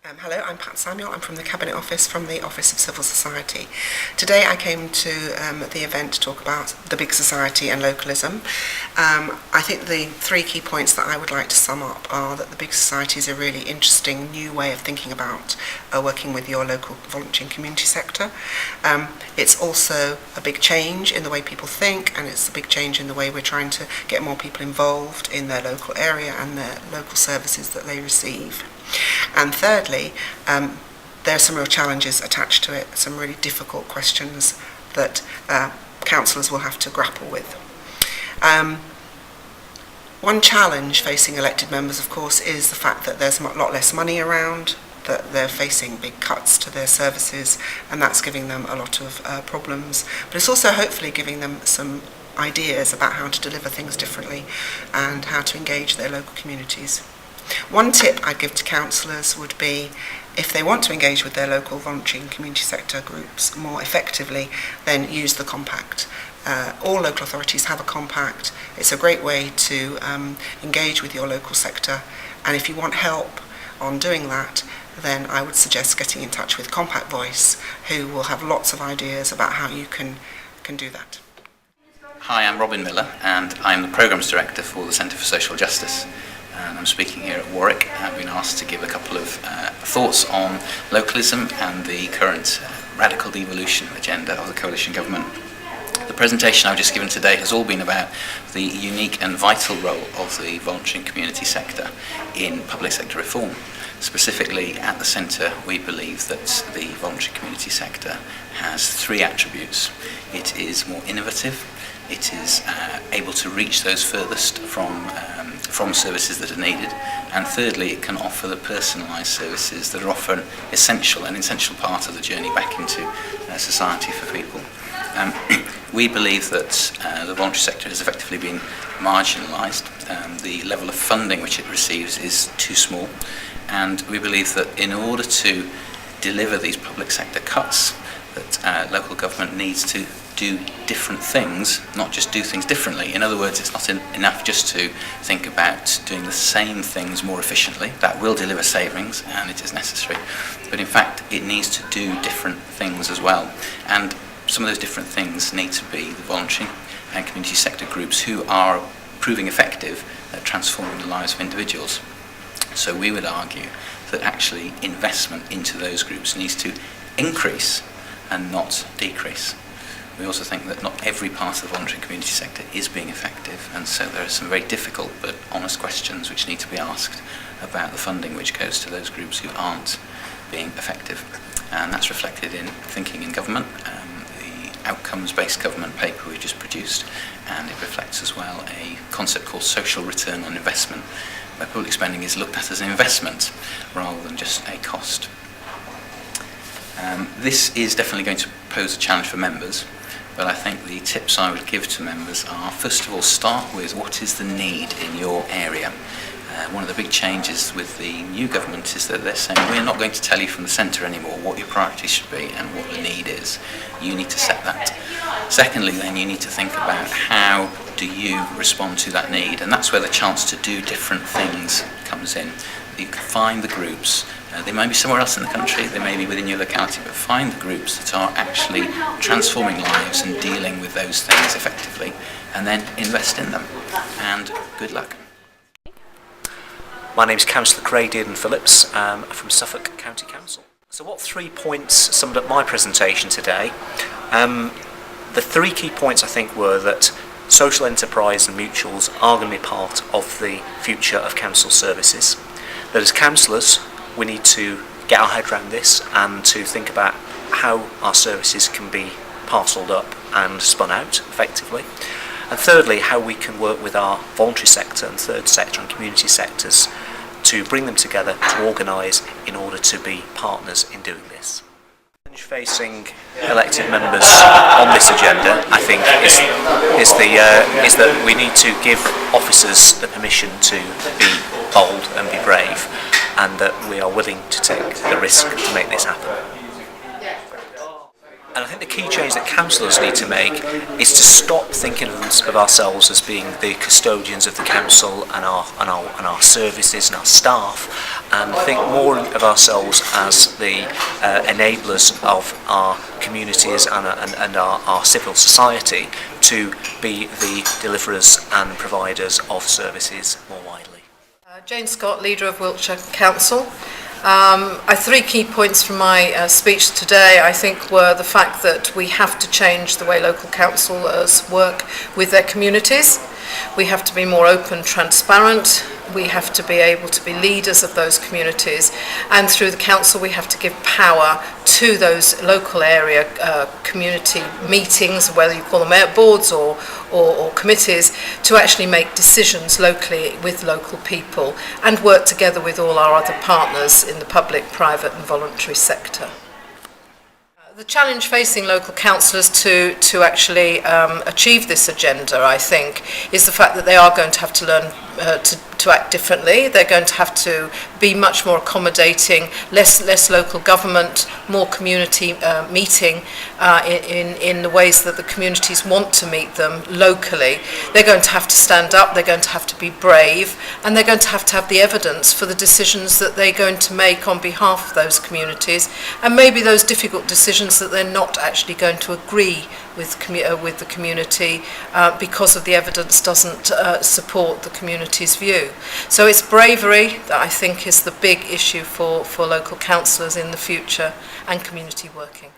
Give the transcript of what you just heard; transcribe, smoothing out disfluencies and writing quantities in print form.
Hello, I'm Pat Samuel. I'm from the Cabinet Office, from the Office of Civil Society. Today I came to the event to talk about the big society and localism. I think the three key points that I would like to sum up are that the big society is a really interesting new way of thinking about working with your local voluntary and community sector. It's also a big change in the way people think, and it's a big change in the way we're trying to get more people involved in their local area and their local services that they receive. And thirdly, there are some real challenges attached to it, some really difficult questions that councillors will have to grapple with. One challenge facing elected members, of course, is the fact that there's a lot less money around, that they're facing big cuts to their services, and that's giving them a lot of problems. But it's also hopefully giving them some ideas about how to deliver things differently and how to engage their local communities. One tip I'd give to councillors would be, if they want to engage with their local voluntary and community sector groups more effectively, then use the compact. All local authorities have a compact. It's a great way to engage with your local sector, and if you want help on doing that, then I would suggest getting in touch with Compact Voice, who will have lots of ideas about how you can do that. Hi, I'm Robin Miller, and I'm the Programmes Director for the Centre for Social Justice. And I'm speaking here at Warwick. I've been asked to give a couple of thoughts on localism and the current radical devolution agenda of the coalition government. The presentation I've just given today has all been about the unique and vital role of the voluntary and community sector in public sector reform. Specifically, at the centre, we believe that the voluntary community sector has three attributes. It is more innovative, it is able to reach those furthest from services that are needed, and thirdly, it can offer the personalised services that are often an essential part of the journey back into society for people. We believe that the voluntary sector has effectively been marginalised. The level of funding which it receives is too small, and we believe that in order to deliver these public sector cuts, that local government needs to do different things, not just do things differently. In other words, it's not enough just to think about doing the same things more efficiently. That will deliver savings, and it is necessary. But in fact, it needs to do different things as well. And some of those different things need to be the voluntary and community sector groups who are proving effective at transforming the lives of individuals. So we would argue that actually investment into those groups needs to increase and not decrease. We also think that not every part of the voluntary community sector is being effective, and so there are some very difficult but honest questions which need to be asked about the funding which goes to those groups who aren't being effective. And that's reflected in Thinking in Government, the outcomes-based government paper we just produced, and it reflects as well a concept called social return on investment, where public spending is looked at as an investment rather than just a cost. This is definitely going to pose a challenge for members, but I think the tips I would give to members are, first of all, start with what is the need in your area. One of the big changes with the new government is that they're saying we're not going to tell you from the centre anymore what your priorities should be and what the need is. You need to set that. Secondly, then, you need to think about how do you respond to that need, and that's where the chance to do different things comes in. You can find the groups. They may be somewhere else in the country, they may be within your locality, but find the groups that are actually transforming lives and dealing with those things effectively, and then invest in them. And good luck. My name is Councillor Craig Dearden-Phillips. I'm from Suffolk County Council. So what 3 points summed up my presentation today? The 3 key points I think were that social enterprise and mutuals are going to be part of the future of council services. That as councillors, we need to get our head around this and to think about how our services can be parcelled up and spun out effectively. And thirdly, how we can work with our voluntary sector and third sector and community sectors to bring them together to organise in order to be partners in doing this. The challenge facing elected members on this agenda, I think, is that we need to give officers the permission to be bold and be brave, and that we are willing to take the risk to make this happen. And I think the key change that councillors need to make is to stop thinking of ourselves as being the custodians of the council and our services and our staff, and think more of ourselves as the enablers of our communities and our civil society to be the deliverers and providers of services more widely. Jane Scott, leader of Wiltshire Council. Three key points from my speech today, I think, were the fact that we have to change the way local councillors work with their communities. We have to be more open, transparent. We have to be able to be leaders of those communities, and through the council we have to give power to those local area community meetings, whether you call them boards or committees, to actually make decisions locally with local people and work together with all our other partners in the public, private and voluntary sector. The challenge facing local councillors to actually achieve this agenda, I think, is the fact that they are going to have to learn to act differently. They're going to have to be much more accommodating, less local government, more community meeting in the ways that the communities want to meet them locally. They're going to have to stand up, they're going to have to be brave, and they're going to have the evidence for the decisions that they're going to make on behalf of those communities, and maybe those difficult decisions that they're not actually going to agree with the community because of the evidence doesn't support the community's view. So it's bravery that I think is the big issue for local councillors in the future, and community working.